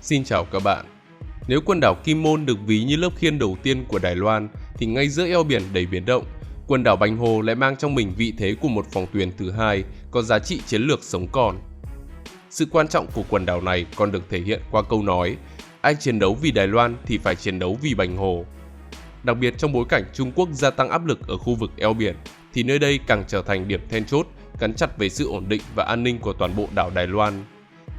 Xin chào các bạn. Nếu quần đảo Kim Môn được ví như lớp khiên đầu tiên của Đài Loan, thì ngay giữa eo biển đầy biến động, quần đảo Bành Hồ lại mang trong mình vị thế của một phòng thuyền thứ hai có giá trị chiến lược sống còn. Sự quan trọng của quần đảo này còn được thể hiện qua câu nói: ai chiến đấu vì Đài Loan thì phải chiến đấu vì Bành Hồ. Đặc biệt trong bối cảnh Trung Quốc gia tăng áp lực ở khu vực eo biển, thì nơi đây càng trở thành điểm then chốt gắn chặt với sự ổn định và an ninh của toàn bộ đảo Đài Loan.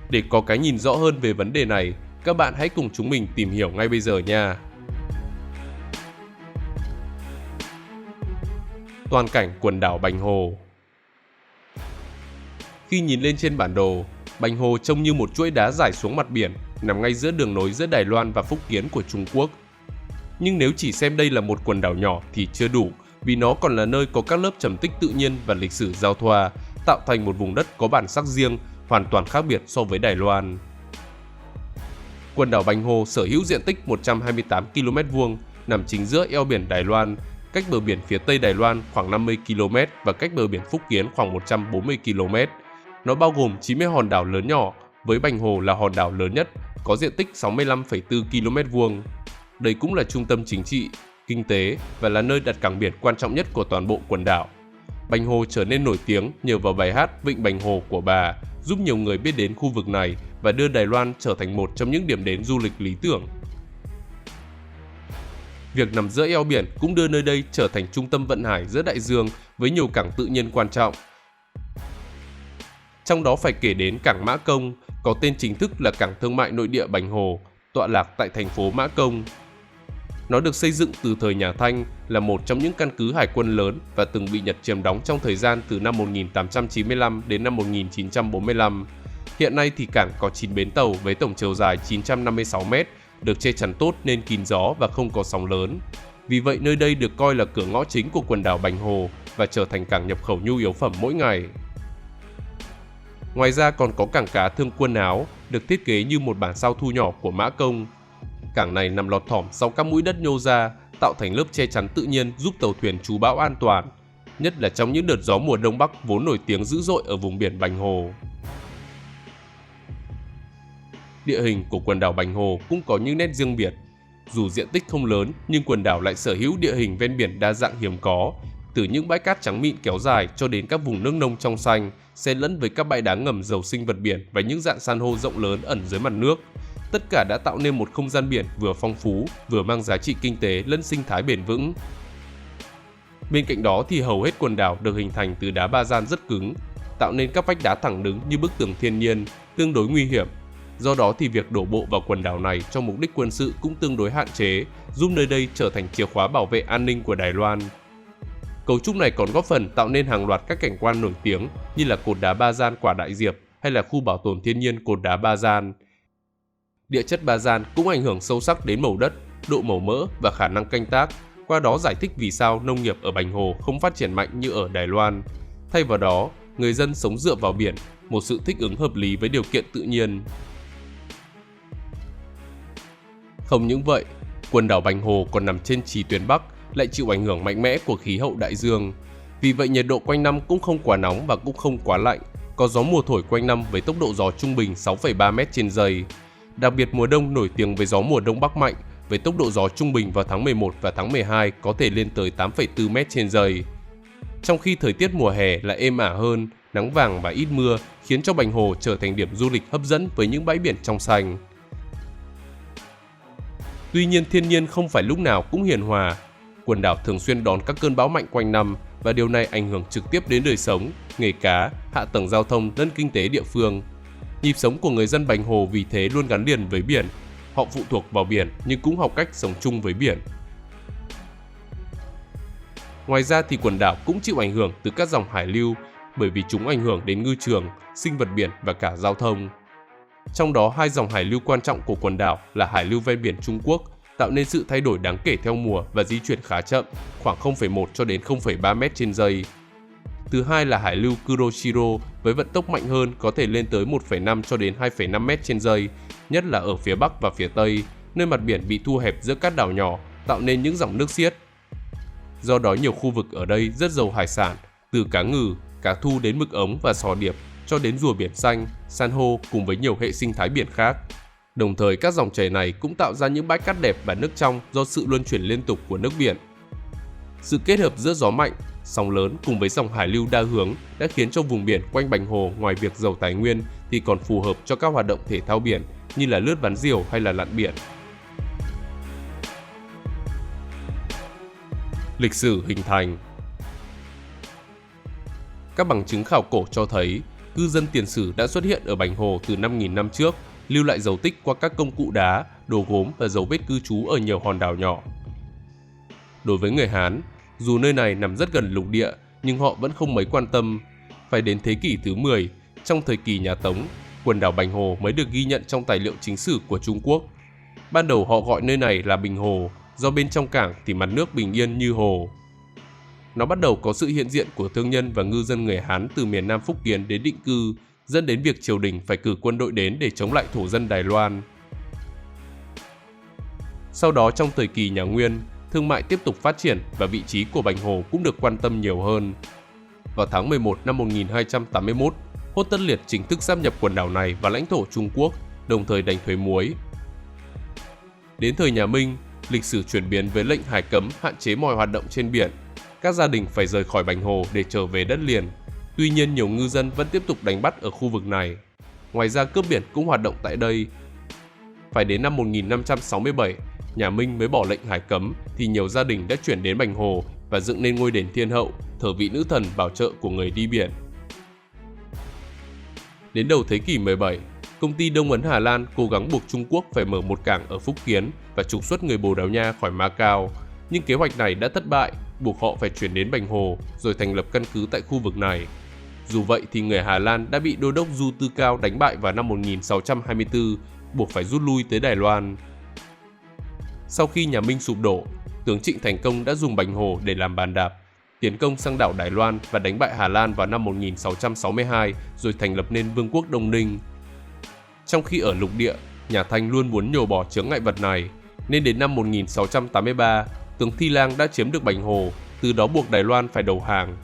Để có cái nhìn rõ hơn về vấn đề này, các bạn hãy cùng chúng mình tìm hiểu ngay bây giờ nha. Toàn cảnh quần đảo Bành Hồ. Khi nhìn lên trên bản đồ, Bành Hồ trông như một chuỗi đá rải xuống mặt biển, nằm ngay giữa đường nối giữa Đài Loan và Phúc Kiến của Trung Quốc. Nhưng nếu chỉ xem đây là một quần đảo nhỏ thì chưa đủ, vì nó còn là nơi có các lớp trầm tích tự nhiên và lịch sử giao thoa, tạo thành một vùng đất có bản sắc riêng, hoàn toàn khác biệt so với Đài Loan. Quần đảo Bành Hồ sở hữu diện tích 128 km², nằm chính giữa eo biển Đài Loan, cách bờ biển phía tây Đài Loan khoảng 50 km và cách bờ biển Phúc Kiến khoảng 140 km. Nó bao gồm 90 hòn đảo lớn nhỏ, với Bành Hồ là hòn đảo lớn nhất, có diện tích 65,4 km². Đây cũng là trung tâm chính trị, kinh tế và là nơi đặt cảng biển quan trọng nhất của toàn bộ quần đảo. Bành Hồ trở nên nổi tiếng nhờ vào bài hát Vịnh Bành Hồ của bà, giúp nhiều người biết đến khu vực này và đưa Đài Loan trở thành một trong những điểm đến du lịch lý tưởng. Việc nằm giữa eo biển cũng đưa nơi đây trở thành trung tâm vận hải giữa đại dương với nhiều cảng tự nhiên quan trọng. Trong đó phải kể đến cảng Mã Công, có tên chính thức là cảng thương mại nội địa Bành Hồ, tọa lạc tại thành phố Mã Công. Nó được xây dựng từ thời nhà Thanh, là một trong những căn cứ hải quân lớn và từng bị Nhật chiếm đóng trong thời gian từ năm 1895 đến năm 1945. Hiện nay thì cảng có 9 bến tàu với tổng chiều dài 956 m, được che chắn tốt nên kín gió và không có sóng lớn. Vì vậy nơi đây được coi là cửa ngõ chính của quần đảo Bành Hồ và trở thành cảng nhập khẩu nhu yếu phẩm mỗi ngày. Ngoài ra còn có cảng cá Thương Quân Áo, được thiết kế như một bản sao thu nhỏ của Mã Công. Cảng này nằm lọt thỏm sau các mũi đất nhô ra, tạo thành lớp che chắn tự nhiên giúp tàu thuyền trú bão an toàn, nhất là trong những đợt gió mùa đông bắc vốn nổi tiếng dữ dội ở vùng biển Bành Hồ. Địa hình của quần đảo Bành Hồ cũng có những nét riêng biệt. Dù diện tích không lớn nhưng quần đảo lại sở hữu địa hình ven biển đa dạng hiếm có, từ những bãi cát trắng mịn kéo dài cho đến các vùng nước nông trong xanh, xen lẫn với các bãi đá ngầm giàu sinh vật biển và những rạn san hô rộng lớn ẩn dưới mặt nước. Tất cả đã tạo nên một không gian biển vừa phong phú, vừa mang giá trị kinh tế lẫn sinh thái bền vững. Bên cạnh đó thì hầu hết quần đảo được hình thành từ đá ba gian rất cứng, tạo nên các vách đá thẳng đứng như bức tường thiên nhiên, tương đối nguy hiểm. Do đó thì việc đổ bộ vào quần đảo này cho mục đích quân sự cũng tương đối hạn chế, giúp nơi đây trở thành chìa khóa bảo vệ an ninh của Đài Loan. Cấu trúc này còn góp phần tạo nên hàng loạt các cảnh quan nổi tiếng như là cột đá Ba Gian Quả Đại Diệp hay là khu bảo tồn thiên nhiên cột đá Ba Gian. Địa chất Ba Gian cũng ảnh hưởng sâu sắc đến màu đất, độ màu mỡ và khả năng canh tác, qua đó giải thích vì sao nông nghiệp ở Bành Hồ không phát triển mạnh như ở Đài Loan. Thay vào đó, người dân sống dựa vào biển, một sự thích ứng hợp lý với điều kiện tự nhiên. Không những vậy, quần đảo Bành Hồ còn nằm trên trì tuyến Bắc, lại chịu ảnh hưởng mạnh mẽ của khí hậu đại dương. Vì vậy nhiệt độ quanh năm cũng không quá nóng và cũng không quá lạnh, có gió mùa thổi quanh năm với tốc độ gió trung bình 6,3 m/giây. Đặc biệt mùa đông nổi tiếng với gió mùa đông bắc mạnh, với tốc độ gió trung bình vào tháng 11 và tháng 12 có thể lên tới 8,4 m/giây. Trong khi thời tiết mùa hè lại êm ả hơn, nắng vàng và ít mưa, khiến cho Bành Hồ trở thành điểm du lịch hấp dẫn với những bãi biển trong xanh. Tuy nhiên thiên nhiên không phải lúc nào cũng hiền hòa. Quần đảo thường xuyên đón các cơn bão mạnh quanh năm và điều này ảnh hưởng trực tiếp đến đời sống, nghề cá, hạ tầng giao thông lẫn kinh tế địa phương. Nhịp sống của người dân Bành Hồ vì thế luôn gắn liền với biển. Họ phụ thuộc vào biển nhưng cũng học cách sống chung với biển. Ngoài ra thì quần đảo cũng chịu ảnh hưởng từ các dòng hải lưu, bởi vì chúng ảnh hưởng đến ngư trường, sinh vật biển và cả giao thông. Trong đó hai dòng hải lưu quan trọng của quần đảo là hải lưu ven biển Trung Quốc, tạo nên sự thay đổi đáng kể theo mùa và di chuyển khá chậm, khoảng 0,1 cho đến 0,3 m/giây. Thứ hai là hải lưu Kuroshiro với vận tốc mạnh hơn, có thể lên tới 1,5 cho đến 2,5 m/giây, nhất là ở phía Bắc và phía Tây, nơi mặt biển bị thu hẹp giữa các đảo nhỏ, tạo nên những dòng nước xiết. Do đó nhiều khu vực ở đây rất giàu hải sản, từ cá ngừ, cá thu đến mực ống và sò điệp, cho đến rùa biển xanh, san hô cùng với nhiều hệ sinh thái biển khác. Đồng thời các dòng chảy này cũng tạo ra những bãi cát đẹp và nước trong do sự luân chuyển liên tục của nước biển. Sự kết hợp giữa gió mạnh, sóng lớn cùng với dòng hải lưu đa hướng đã khiến cho vùng biển quanh Bành Hồ ngoài việc giàu tài nguyên thì còn phù hợp cho các hoạt động thể thao biển như là lướt ván diều hay là lặn biển. Lịch sử hình thành. Các bằng chứng khảo cổ cho thấy cư dân tiền sử đã xuất hiện ở Bành Hồ từ 5.000 năm trước, lưu lại dấu tích qua các công cụ đá, đồ gốm và dấu vết cư trú ở nhiều hòn đảo nhỏ. Đối với người Hán, dù nơi này nằm rất gần lục địa nhưng họ vẫn không mấy quan tâm. Phải đến thế kỷ thứ 10, trong thời kỳ nhà Tống, quần đảo Bành Hồ mới được ghi nhận trong tài liệu chính sử của Trung Quốc. Ban đầu họ gọi nơi này là Bình Hồ, do bên trong cảng thì mặt nước bình yên như hồ. Nó bắt đầu có sự hiện diện của thương nhân và ngư dân người Hán từ miền Nam Phúc Kiến đến định cư, dẫn đến việc triều đình phải cử quân đội đến để chống lại thổ dân Đài Loan. Sau đó trong thời kỳ nhà Nguyên, thương mại tiếp tục phát triển và vị trí của Bành Hồ cũng được quan tâm nhiều hơn. Vào tháng 11 năm 1281, Hốt Tất Liệt chính thức sáp nhập quần đảo này vào lãnh thổ Trung Quốc, đồng thời đánh thuế muối. Đến thời nhà Minh, lịch sử chuyển biến với lệnh hải cấm hạn chế mọi hoạt động trên biển. Các gia đình phải rời khỏi Bành Hồ để trở về đất liền. Tuy nhiên nhiều ngư dân vẫn tiếp tục đánh bắt ở khu vực này. Ngoài ra cướp biển cũng hoạt động tại đây. Phải đến năm 1567, nhà Minh mới bỏ lệnh hải cấm thì nhiều gia đình đã chuyển đến Bành Hồ và dựng nên ngôi đền Thiên Hậu, thờ vị nữ thần bảo trợ của người đi biển. Đến đầu thế kỷ 17, công ty Đông Ấn Hà Lan cố gắng buộc Trung Quốc phải mở một cảng ở Phúc Kiến và trục xuất người Bồ Đào Nha khỏi Macau. Nhưng kế hoạch này đã thất bại, buộc họ phải chuyển đến Bành Hồ rồi thành lập căn cứ tại khu vực này. Dù vậy thì người Hà Lan đã bị đô đốc Du Tư Cao đánh bại vào năm 1624, buộc phải rút lui tới Đài Loan. Sau khi nhà Minh sụp đổ, tướng Trịnh Thành Công đã dùng Bành Hồ để làm bàn đạp, tiến công sang đảo Đài Loan và đánh bại Hà Lan vào năm 1662 rồi thành lập nên Vương quốc Đông Ninh. Trong khi ở lục địa, nhà Thanh luôn muốn nhổ bỏ chướng ngại vật này, nên đến năm 1683, tướng Thi Lang đã chiếm được Bành Hồ, từ đó buộc Đài Loan phải đầu hàng.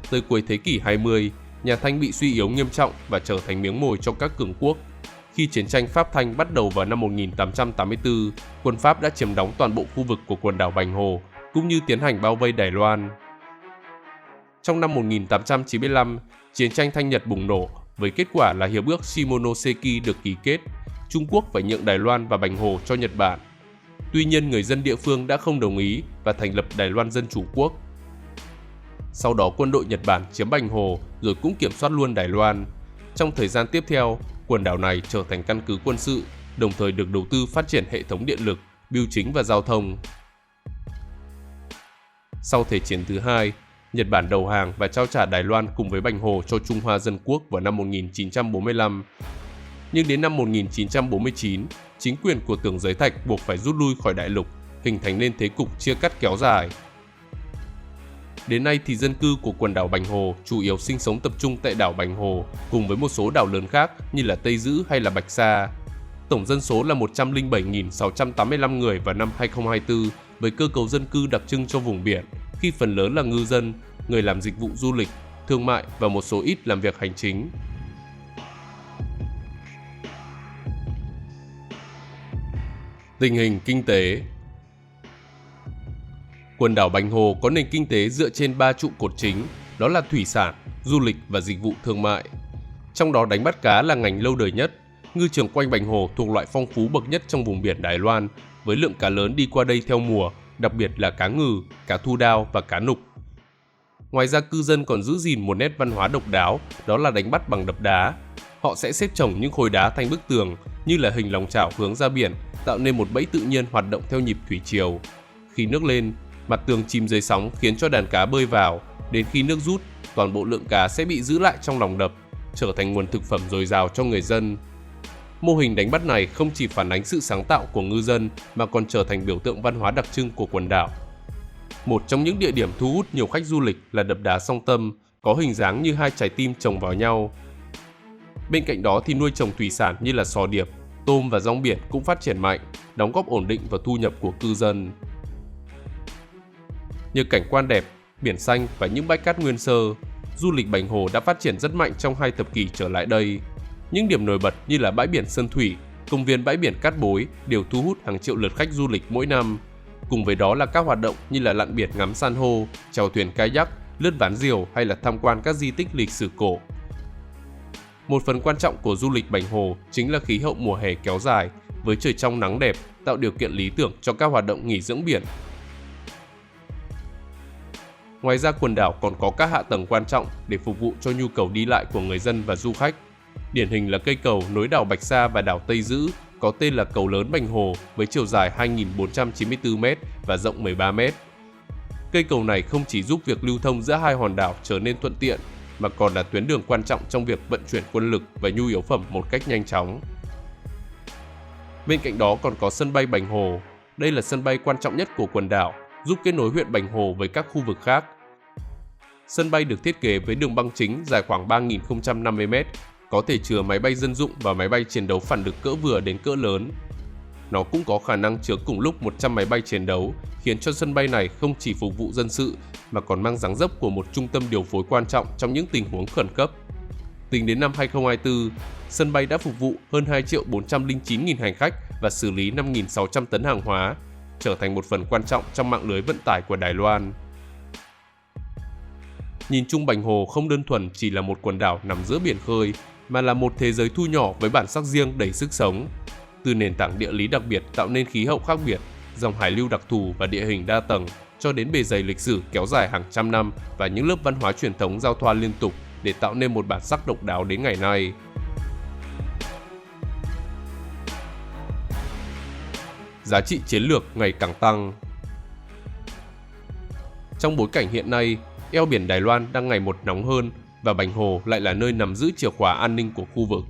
Tới cuối thế kỷ 20, nhà Thanh bị suy yếu nghiêm trọng và trở thành miếng mồi cho các cường quốc. Khi chiến tranh Pháp-Thanh bắt đầu vào năm 1884, quân Pháp đã chiếm đóng toàn bộ khu vực của quần đảo Bành Hồ, cũng như tiến hành bao vây Đài Loan. Trong năm 1895, chiến tranh Thanh Nhật bùng nổ, với kết quả là hiệp ước Shimonoseki được ký kết, Trung Quốc phải nhượng Đài Loan và Bành Hồ cho Nhật Bản. Tuy nhiên người dân địa phương đã không đồng ý và thành lập Đài Loan Dân Chủ Quốc. Sau đó quân đội Nhật Bản chiếm Bành Hồ rồi cũng kiểm soát luôn Đài Loan. Trong thời gian tiếp theo, quần đảo này trở thành căn cứ quân sự, đồng thời được đầu tư phát triển hệ thống điện lực, bưu chính và giao thông. Sau Thế chiến thứ hai, Nhật Bản đầu hàng và trao trả Đài Loan cùng với Bành Hồ cho Trung Hoa Dân Quốc vào năm 1945. Nhưng đến năm 1949, chính quyền của Tưởng Giới Thạch buộc phải rút lui khỏi đại lục, hình thành nên thế cục chia cắt kéo dài. Đến nay thì dân cư của quần đảo Bành Hồ chủ yếu sinh sống tập trung tại đảo Bành Hồ cùng với một số đảo lớn khác như là Tây Dữ hay là Bạch Sa. Tổng dân số là 107.685 người vào năm 2024 với cơ cấu dân cư đặc trưng cho vùng biển, khi phần lớn là ngư dân, người làm dịch vụ du lịch, thương mại và một số ít làm việc hành chính. Tình hình kinh tế. Quần đảo Bành Hồ có nền kinh tế dựa trên 3 trụ cột chính, đó là thủy sản, du lịch và dịch vụ thương mại. Trong đó đánh bắt cá là ngành lâu đời nhất. Ngư trường quanh Bành Hồ thuộc loại phong phú bậc nhất trong vùng biển Đài Loan, với lượng cá lớn đi qua đây theo mùa, đặc biệt là cá ngừ, cá thu đao và cá nục. Ngoài ra cư dân còn giữ gìn một nét văn hóa độc đáo, đó là đánh bắt bằng đập đá. Họ sẽ xếp chồng những khối đá thành bức tường như là hình lòng chảo hướng ra biển, tạo nên một bẫy tự nhiên hoạt động theo nhịp thủy triều. Khi nước lên, mặt tường chìm dưới sóng khiến cho đàn cá bơi vào, đến khi nước rút, toàn bộ lượng cá sẽ bị giữ lại trong lòng đập, trở thành nguồn thực phẩm dồi dào cho người dân. Mô hình đánh bắt này không chỉ phản ánh sự sáng tạo của ngư dân mà còn trở thành biểu tượng văn hóa đặc trưng của quần đảo. Một trong những địa điểm thu hút nhiều khách du lịch là đập đá Song Tâm, có hình dáng như hai trái tim chồng vào nhau. Bên cạnh đó thì nuôi trồng thủy sản như là sò điệp, tôm và rong biển cũng phát triển mạnh, đóng góp ổn định vào thu nhập của cư dân. Nhờ cảnh quan đẹp, biển xanh và những bãi cát nguyên sơ, du lịch Bành Hồ đã phát triển rất mạnh trong 2 thập kỷ trở lại đây. Những điểm nổi bật như là bãi biển Sơn Thủy, công viên bãi biển Cát Bối đều thu hút hàng triệu lượt khách du lịch mỗi năm. Cùng với đó là các hoạt động như là lặn biển ngắm san hô, chèo thuyền kayak, lướt ván diều hay là tham quan các di tích lịch sử cổ. Một phần quan trọng của du lịch Bành Hồ chính là khí hậu mùa hè kéo dài, với trời trong nắng đẹp, tạo điều kiện lý tưởng cho các hoạt động nghỉ dưỡng biển. Ngoài ra quần đảo còn có các hạ tầng quan trọng để phục vụ cho nhu cầu đi lại của người dân và du khách. Điển hình là cây cầu nối đảo Bạch Sa và đảo Tây Dữ, có tên là cầu lớn Bành Hồ với chiều dài 2.494m và rộng 13m. Cây cầu này không chỉ giúp việc lưu thông giữa hai hòn đảo trở nên thuận tiện, mà còn là tuyến đường quan trọng trong việc vận chuyển quân lực và nhu yếu phẩm một cách nhanh chóng. Bên cạnh đó còn có sân bay Bành Hồ. Đây là sân bay quan trọng nhất của quần đảo, giúp kết nối huyện Bành Hồ với các khu vực khác. Sân bay được thiết kế với đường băng chính dài khoảng 3.050m, có thể chứa máy bay dân dụng và máy bay chiến đấu phản lực cỡ vừa đến cỡ lớn. Nó cũng có khả năng chứa cùng lúc 100 máy bay chiến đấu, khiến cho sân bay này không chỉ phục vụ dân sự mà còn mang dáng dấp của một trung tâm điều phối quan trọng trong những tình huống khẩn cấp. Tính đến năm 2024, sân bay đã phục vụ hơn 2.409.000 hành khách và xử lý 5.600 tấn hàng hóa, trở thành một phần quan trọng trong mạng lưới vận tải của Đài Loan. Nhìn chung Bành Hồ không đơn thuần chỉ là một quần đảo nằm giữa biển khơi, mà là một thế giới thu nhỏ với bản sắc riêng đầy sức sống. Từ nền tảng địa lý đặc biệt tạo nên khí hậu khác biệt, dòng hải lưu đặc thù và địa hình đa tầng, cho đến bề dày lịch sử kéo dài hàng trăm năm và những lớp văn hóa truyền thống giao thoa liên tục để tạo nên một bản sắc độc đáo đến ngày nay. Giá trị chiến lược ngày càng tăng. Trong bối cảnh hiện nay, eo biển Đài Loan đang ngày một nóng hơn và Bành Hồ lại là nơi nằm giữ chìa khóa an ninh của khu vực.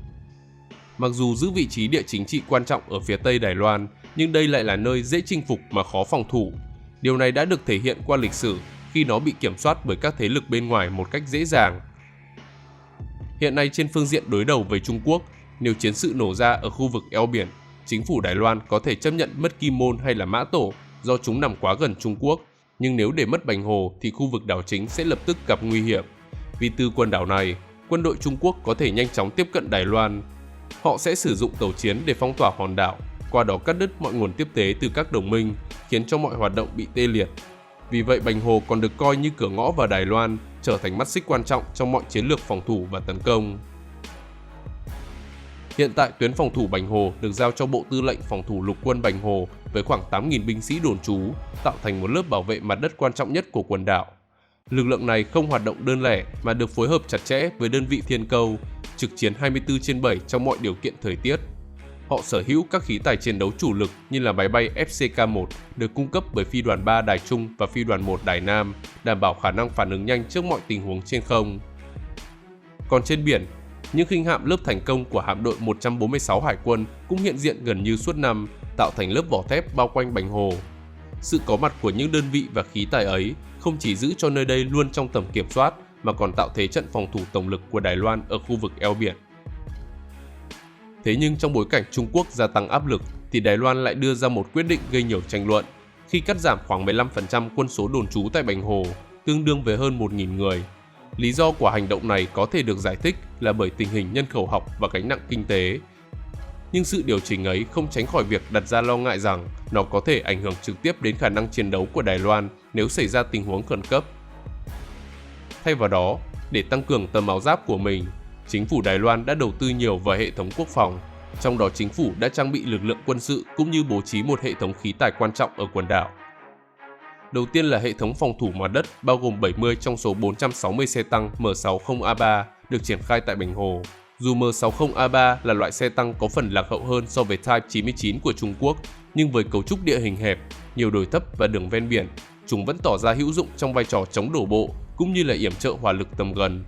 Mặc dù giữ vị trí địa chính trị quan trọng ở phía Tây Đài Loan, nhưng đây lại là nơi dễ chinh phục mà khó phòng thủ. Điều này đã được thể hiện qua lịch sử khi nó bị kiểm soát bởi các thế lực bên ngoài một cách dễ dàng. Hiện nay trên phương diện đối đầu với Trung Quốc, nếu chiến sự nổ ra ở khu vực eo biển, chính phủ Đài Loan có thể chấp nhận mất Kim Môn hay là Mã Tổ do chúng nằm quá gần Trung Quốc. Nhưng nếu để mất Bành Hồ thì khu vực đảo chính sẽ lập tức gặp nguy hiểm. Vì từ quần đảo này, quân đội Trung Quốc có thể nhanh chóng tiếp cận Đài Loan. Họ sẽ sử dụng tàu chiến để phong tỏa hòn đảo, qua đó cắt đứt mọi nguồn tiếp tế từ các đồng minh, khiến cho mọi hoạt động bị tê liệt. Vì vậy Bành Hồ còn được coi như cửa ngõ vào Đài Loan, trở thành mắt xích quan trọng trong mọi chiến lược phòng thủ và tấn công. Hiện tại tuyến phòng thủ Bành Hồ được giao cho Bộ Tư lệnh Phòng thủ Lục quân Bành Hồ với khoảng 8.000 binh sĩ đồn trú, tạo thành một lớp bảo vệ mặt đất quan trọng nhất của quần đảo. Lực lượng này không hoạt động đơn lẻ mà được phối hợp chặt chẽ với đơn vị Thiên Câu, trực chiến 24/7 trong mọi điều kiện thời tiết. Họ sở hữu các khí tài chiến đấu chủ lực như là máy bay FCK-1 được cung cấp bởi Phi đoàn 3 Đài Trung và Phi đoàn 1 Đài Nam, đảm bảo khả năng phản ứng nhanh trước mọi tình huống trên không. Còn trên biển, những khinh hạm lớp thành công của hạm đội 146 Hải quân cũng hiện diện gần như suốt năm, tạo thành lớp vỏ thép bao quanh Bành Hồ. Sự có mặt của những đơn vị và khí tài ấy không chỉ giữ cho nơi đây luôn trong tầm kiểm soát mà còn tạo thế trận phòng thủ tổng lực của Đài Loan ở khu vực eo biển. Thế nhưng trong bối cảnh Trung Quốc gia tăng áp lực thì Đài Loan lại đưa ra một quyết định gây nhiều tranh luận khi cắt giảm khoảng 15% quân số đồn trú tại Bành Hồ, tương đương với hơn 1.000 người. Lý do của hành động này có thể được giải thích là bởi tình hình nhân khẩu học và gánh nặng kinh tế. Nhưng sự điều chỉnh ấy không tránh khỏi việc đặt ra lo ngại rằng nó có thể ảnh hưởng trực tiếp đến khả năng chiến đấu của Đài Loan nếu xảy ra tình huống khẩn cấp. Thay vào đó, để tăng cường tầm áo giáp của mình, chính phủ Đài Loan đã đầu tư nhiều vào hệ thống quốc phòng, trong đó chính phủ đã trang bị lực lượng quân sự cũng như bố trí một hệ thống khí tài quan trọng ở quần đảo. Đầu tiên là hệ thống phòng thủ mặt đất bao gồm 70 trong số 460 xe tăng M60A3 được triển khai tại Bành Hồ. Dù M60A3 là loại xe tăng có phần lạc hậu hơn so với Type 99 của Trung Quốc, nhưng với cấu trúc địa hình hẹp, nhiều đồi thấp và đường ven biển, chúng vẫn tỏ ra hữu dụng trong vai trò chống đổ bộ cũng như là yểm trợ hỏa lực tầm gần.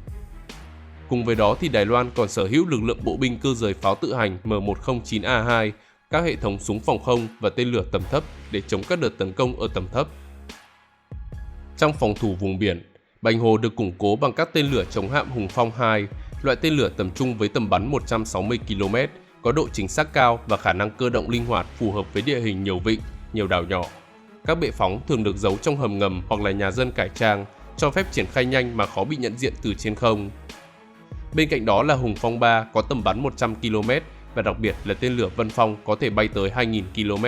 Cùng với đó thì Đài Loan còn sở hữu lực lượng bộ binh cơ giới pháo tự hành M109A2, các hệ thống súng phòng không và tên lửa tầm thấp để chống các đợt tấn công ở tầm thấp. Trong phòng thủ vùng biển, Bành Hồ được củng cố bằng các tên lửa chống hạm Hùng Phong 2, loại tên lửa tầm trung với tầm bắn 160 km, có độ chính xác cao và khả năng cơ động linh hoạt phù hợp với địa hình nhiều vịnh, nhiều đảo nhỏ. Các bệ phóng thường được giấu trong hầm ngầm hoặc là nhà dân cải trang, cho phép triển khai nhanh mà khó bị nhận diện từ trên không. Bên cạnh đó là Hùng Phong 3 có tầm bắn 100 km và đặc biệt là tên lửa Vân Phong có thể bay tới 2.000 km.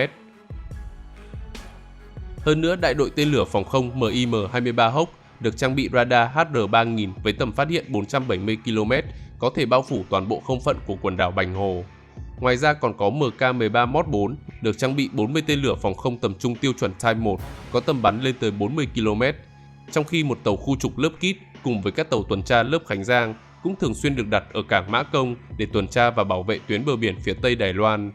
Hơn nữa, đại đội tên lửa phòng không MIM-23 Hawk được trang bị radar HR-3000 với tầm phát hiện 470 km, có thể bao phủ toàn bộ không phận của quần đảo Bành Hồ. Ngoài ra còn có MK-13 Mod 4 được trang bị 40 tên lửa phòng không tầm trung tiêu chuẩn Type 1 có tầm bắn lên tới 40 km, trong khi một tàu khu trục lớp Kit cùng với các tàu tuần tra lớp Khánh Giang cũng thường xuyên được đặt ở cảng Mã Công để tuần tra và bảo vệ tuyến bờ biển phía Tây Đài Loan.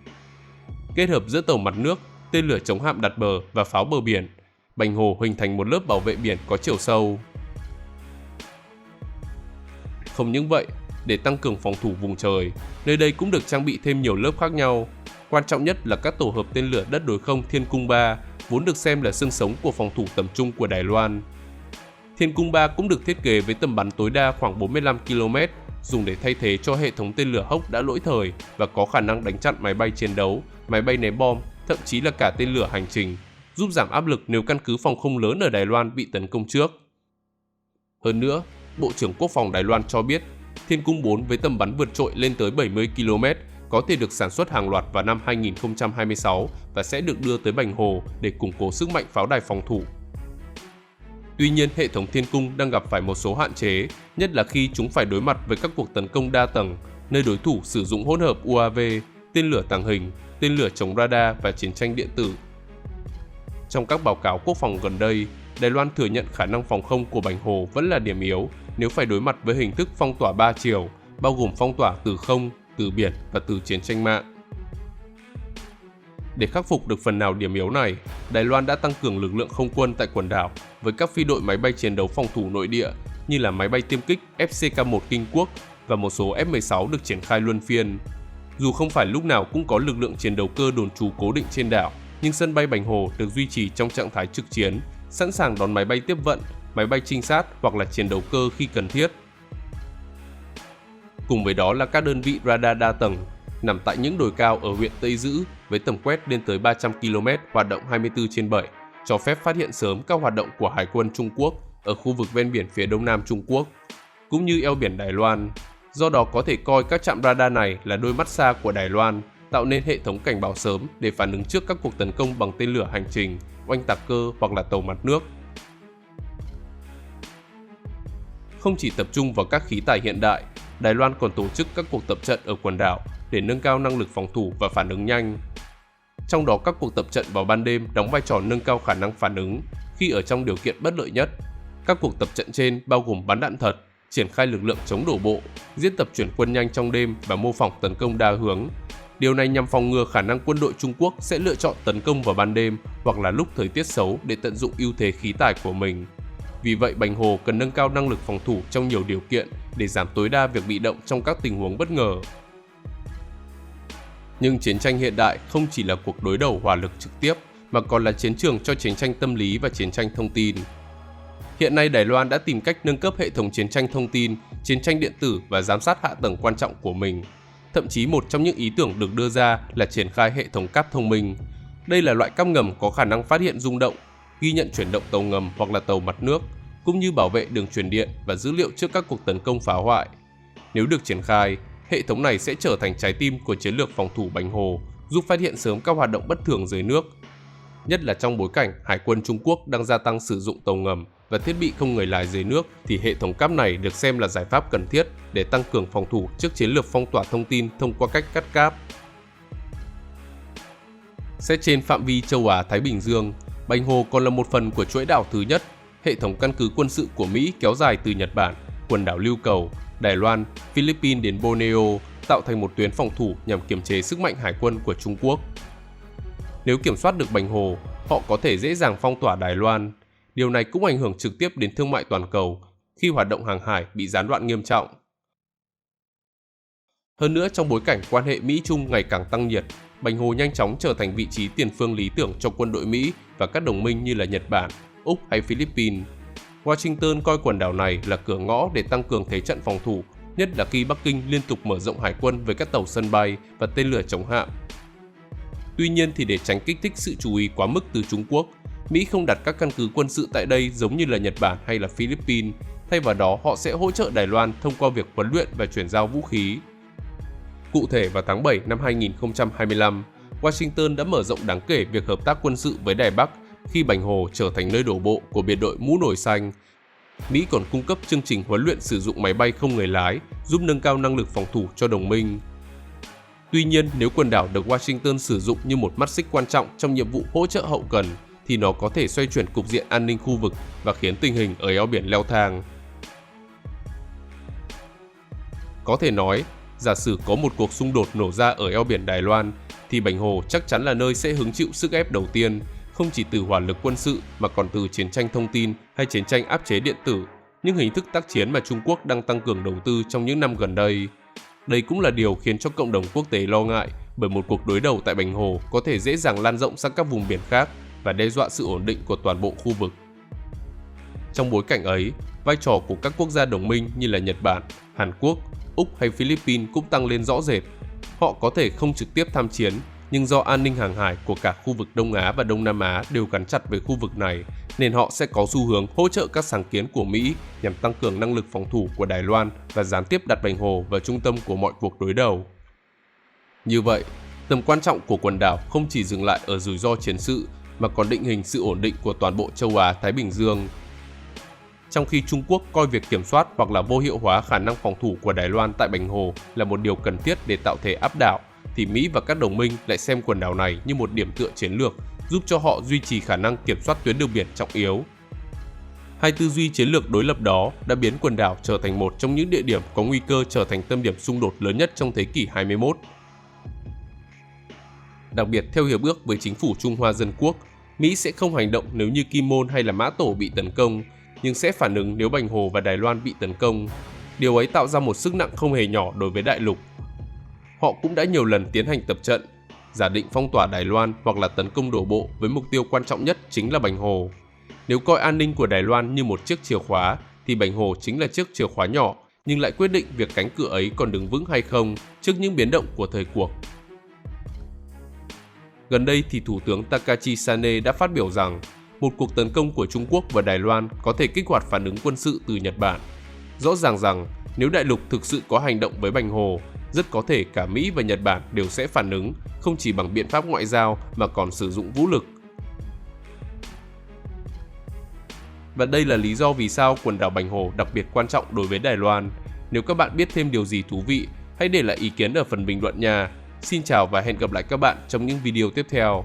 Kết hợp giữa tàu mặt nước, tên lửa chống hạm đặt bờ và pháo bờ biển, Bành Hồ hình thành một lớp bảo vệ biển có chiều sâu. Không những vậy, để tăng cường phòng thủ vùng trời, nơi đây cũng được trang bị thêm nhiều lớp khác nhau. Quan trọng nhất là các tổ hợp tên lửa đất đối không Thiên Cung 3, vốn được xem là xương sống của phòng thủ tầm trung của Đài Loan. Thiên Cung 3 cũng được thiết kế với tầm bắn tối đa khoảng 45 km, dùng để thay thế cho hệ thống tên lửa Hawk đã lỗi thời và có khả năng đánh chặn máy bay chiến đấu, máy bay ném bom, thậm chí là cả tên lửa hành trình, giúp giảm áp lực nếu căn cứ phòng không lớn ở Đài Loan bị tấn công trước. Hơn nữa, Bộ trưởng Quốc phòng Đài Loan cho biết, Thiên Cung 4 với tầm bắn vượt trội lên tới 70 km có thể được sản xuất hàng loạt vào năm 2026 và sẽ được đưa tới Bành Hồ để củng cố sức mạnh pháo đài phòng thủ. Tuy nhiên, hệ thống Thiên Cung đang gặp phải một số hạn chế, nhất là khi chúng phải đối mặt với các cuộc tấn công đa tầng, nơi đối thủ sử dụng hỗn hợp UAV, tên lửa tàng hình, tên lửa chống radar và chiến tranh điện tử. Trong các báo cáo quốc phòng gần đây, Đài Loan thừa nhận khả năng phòng không của Bành Hồ vẫn là điểm yếu nếu phải đối mặt với hình thức phong tỏa 3 chiều, bao gồm phong tỏa từ không, từ biển và từ chiến tranh mạng. Để khắc phục được phần nào điểm yếu này, Đài Loan đã tăng cường lực lượng không quân tại quần đảo với các phi đội máy bay chiến đấu phòng thủ nội địa như là máy bay tiêm kích FCK-1 Kinh Quốc và một số F-16 được triển khai luân phiên. Dù không phải lúc nào cũng có lực lượng chiến đấu cơ đồn trú cố định trên đảo, nhưng sân bay Bành Hồ được duy trì trong trạng thái trực chiến, sẵn sàng đón máy bay tiếp vận, máy bay trinh sát hoặc là chiến đấu cơ khi cần thiết. Cùng với đó là các đơn vị radar đa tầng nằm tại những đồi cao ở huyện Tây Dữ với tầm quét lên tới 300 km hoạt động 24/7, cho phép phát hiện sớm các hoạt động của Hải quân Trung Quốc ở khu vực ven biển phía đông nam Trung Quốc, cũng như eo biển Đài Loan. Do đó có thể coi các trạm radar này là đôi mắt xa của Đài Loan, tạo nên hệ thống cảnh báo sớm để phản ứng trước các cuộc tấn công bằng tên lửa hành trình, oanh tạc cơ hoặc là tàu mặt nước. Không chỉ tập trung vào các khí tài hiện đại, Đài Loan còn tổ chức các cuộc tập trận ở quần đảo để nâng cao năng lực phòng thủ và phản ứng nhanh. Trong đó các cuộc tập trận vào ban đêm đóng vai trò nâng cao khả năng phản ứng khi ở trong điều kiện bất lợi nhất. Các cuộc tập trận trên bao gồm bắn đạn thật, triển khai lực lượng chống đổ bộ, diễn tập chuyển quân nhanh trong đêm và mô phỏng tấn công đa hướng. Điều này nhằm phòng ngừa khả năng quân đội Trung Quốc sẽ lựa chọn tấn công vào ban đêm hoặc là lúc thời tiết xấu để tận dụng ưu thế khí tài của mình. Vì vậy, Bành Hồ cần nâng cao năng lực phòng thủ trong nhiều điều kiện để giảm tối đa việc bị động trong các tình huống bất ngờ. Nhưng chiến tranh hiện đại không chỉ là cuộc đối đầu hỏa lực trực tiếp mà còn là chiến trường cho chiến tranh tâm lý và chiến tranh thông tin. Hiện nay Đài Loan đã tìm cách nâng cấp hệ thống chiến tranh thông tin, chiến tranh điện tử và giám sát hạ tầng quan trọng của mình. Thậm chí một trong những ý tưởng được đưa ra là triển khai hệ thống cáp thông minh. Đây là loại cáp ngầm có khả năng phát hiện rung động, ghi nhận chuyển động tàu ngầm hoặc là tàu mặt nước, cũng như bảo vệ đường truyền điện và dữ liệu trước các cuộc tấn công phá hoại. Nếu được triển khai, hệ thống này sẽ trở thành trái tim của chiến lược phòng thủ Bành Hồ, giúp phát hiện sớm các hoạt động bất thường dưới nước. Nhất là trong bối cảnh Hải quân Trung Quốc đang gia tăng sử dụng tàu ngầm và thiết bị không người lái dưới nước, thì hệ thống cáp này được xem là giải pháp cần thiết để tăng cường phòng thủ trước chiến lược phong tỏa thông tin thông qua cách cắt cáp. Xét trên phạm vi châu Á-Thái Bình Dương, Bành Hồ còn là một phần của chuỗi đảo thứ nhất, hệ thống căn cứ quân sự của Mỹ kéo dài từ Nhật Bản, quần đảo Lưu Cầu, Đài Loan, Philippines đến Borneo, tạo thành một tuyến phòng thủ nhằm kiềm chế sức mạnh hải quân của Trung Quốc. Nếu kiểm soát được Bành Hồ, họ có thể dễ dàng phong tỏa Đài Loan. Điều này cũng ảnh hưởng trực tiếp đến thương mại toàn cầu khi hoạt động hàng hải bị gián đoạn nghiêm trọng. Hơn nữa, trong bối cảnh quan hệ Mỹ-Trung ngày càng tăng nhiệt, Bành Hồ nhanh chóng trở thành vị trí tiền phương lý tưởng cho quân đội Mỹ và các đồng minh như là Nhật Bản, Úc hay Philippines. Washington coi quần đảo này là cửa ngõ để tăng cường thế trận phòng thủ, nhất là khi Bắc Kinh liên tục mở rộng hải quân với các tàu sân bay và tên lửa chống hạm. Tuy nhiên thì để tránh kích thích sự chú ý quá mức từ Trung Quốc, Mỹ không đặt các căn cứ quân sự tại đây giống như là Nhật Bản hay là Philippines, thay vào đó họ sẽ hỗ trợ Đài Loan thông qua việc huấn luyện và chuyển giao vũ khí. Cụ thể vào tháng 7 năm 2025, Washington đã mở rộng đáng kể việc hợp tác quân sự với Đài Bắc khi Bành Hồ trở thành nơi đổ bộ của biệt đội Mũ Nổi Xanh. Mỹ còn cung cấp chương trình huấn luyện sử dụng máy bay không người lái, giúp nâng cao năng lực phòng thủ cho đồng minh. Tuy nhiên, nếu quần đảo được Washington sử dụng như một mắt xích quan trọng trong nhiệm vụ hỗ trợ hậu cần, thì nó có thể xoay chuyển cục diện an ninh khu vực và khiến tình hình ở eo biển leo thang. Có thể nói, giả sử có một cuộc xung đột nổ ra ở eo biển Đài Loan, thì Bành Hồ chắc chắn là nơi sẽ hứng chịu sức ép đầu tiên, không chỉ từ hỏa lực quân sự mà còn từ chiến tranh thông tin hay chiến tranh áp chế điện tử, những hình thức tác chiến mà Trung Quốc đang tăng cường đầu tư trong những năm gần đây. Đây cũng là điều khiến cho cộng đồng quốc tế lo ngại, bởi một cuộc đối đầu tại Bành Hồ có thể dễ dàng lan rộng sang các vùng biển khác và đe dọa sự ổn định của toàn bộ khu vực. Trong bối cảnh ấy, vai trò của các quốc gia đồng minh như là Nhật Bản, Hàn Quốc, Úc hay Philippines cũng tăng lên rõ rệt. Họ có thể không trực tiếp tham chiến, nhưng do an ninh hàng hải của cả khu vực Đông Á và Đông Nam Á đều gắn chặt với khu vực này, nên họ sẽ có xu hướng hỗ trợ các sáng kiến của Mỹ nhằm tăng cường năng lực phòng thủ của Đài Loan và gián tiếp đặt Bành Hồ vào trung tâm của mọi cuộc đối đầu. Như vậy, tầm quan trọng của quần đảo không chỉ dừng lại ở rủi ro chiến sự mà còn định hình sự ổn định của toàn bộ châu Á-Thái Bình Dương. Trong khi Trung Quốc coi việc kiểm soát hoặc là vô hiệu hóa khả năng phòng thủ của Đài Loan tại Bành Hồ là một điều cần thiết để tạo thế áp đảo, thì Mỹ và các đồng minh lại xem quần đảo này như một điểm tựa chiến lược, giúp cho họ duy trì khả năng kiểm soát tuyến đường biển trọng yếu. Hai tư duy chiến lược đối lập đó đã biến quần đảo trở thành một trong những địa điểm có nguy cơ trở thành tâm điểm xung đột lớn nhất trong thế kỷ 21. Đặc biệt, theo hiệp ước với chính phủ Trung Hoa Dân Quốc, Mỹ sẽ không hành động nếu như Kim Môn hay là Mã Tổ bị tấn công, nhưng sẽ phản ứng nếu Bành Hồ và Đài Loan bị tấn công. Điều ấy tạo ra một sức nặng không hề nhỏ đối với đại lục. Họ cũng đã nhiều lần tiến hành tập trận, giả định phong tỏa Đài Loan hoặc là tấn công đổ bộ với mục tiêu quan trọng nhất chính là Bành Hồ. Nếu coi an ninh của Đài Loan như một chiếc chìa khóa, thì Bành Hồ chính là chiếc chìa khóa nhỏ, nhưng lại quyết định việc cánh cửa ấy còn đứng vững hay không trước những biến động của thời cuộc. Gần đây thì Thủ tướng Takashi Sane đã phát biểu rằng một cuộc tấn công của Trung Quốc và Đài Loan có thể kích hoạt phản ứng quân sự từ Nhật Bản. Rõ ràng rằng nếu đại lục thực sự có hành động với Bành Hồ, rất có thể cả Mỹ và Nhật Bản đều sẽ phản ứng, không chỉ bằng biện pháp ngoại giao mà còn sử dụng vũ lực. Và đây là lý do vì sao quần đảo Bành Hồ đặc biệt quan trọng đối với Đài Loan. Nếu các bạn biết thêm điều gì thú vị, hãy để lại ý kiến ở phần bình luận nha. Xin chào và hẹn gặp lại các bạn trong những video tiếp theo.